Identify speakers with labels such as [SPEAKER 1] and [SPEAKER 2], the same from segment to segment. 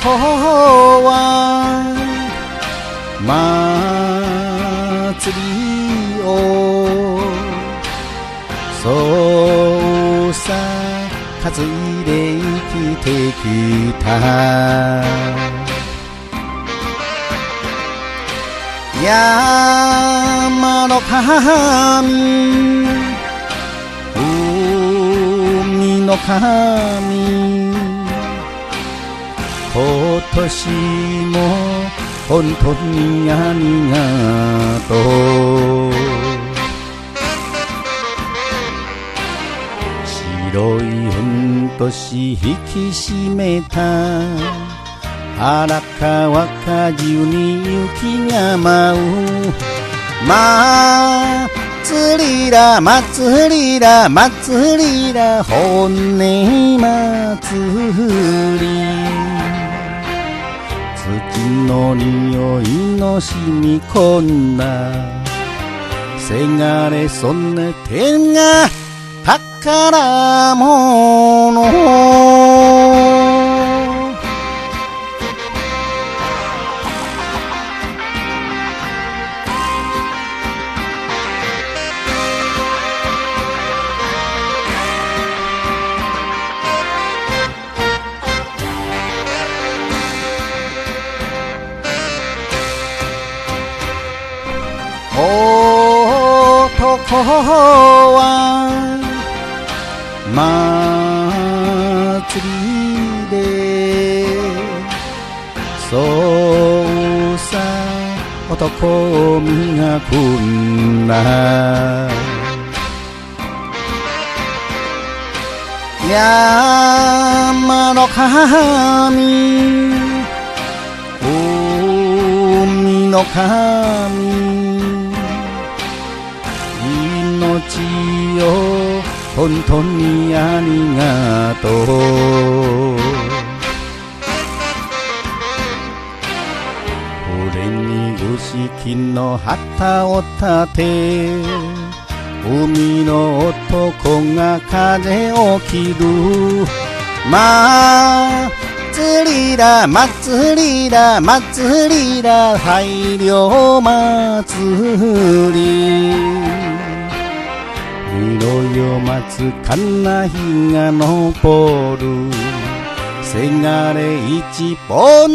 [SPEAKER 1] は祭りをそうさ担いで生きてきた山の神海の神今年も本当にありがとう白いふんどし引き締めた荒川果樹に雪が舞う祭りだ祭りだ祭りだ本音祭り土の匂いの染み込んだせがれそんな手が宝物男は祭りでそうさ男を磨くんだ山の神海の神命よ本当にありがとう俺に五色の旗を立て海の男が風を切る祭りだ祭りだ祭りだ大漁祭り色よ待つかな日が昇るせがれ一本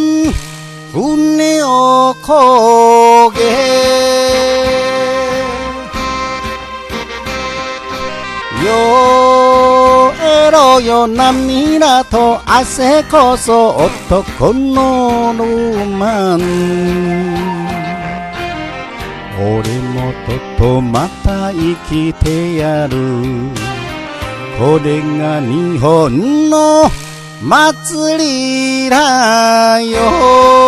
[SPEAKER 1] 船をこげよエロよ涙と汗こそ男のロマン俺もとまた生きてやるこれが日本の祭りだよ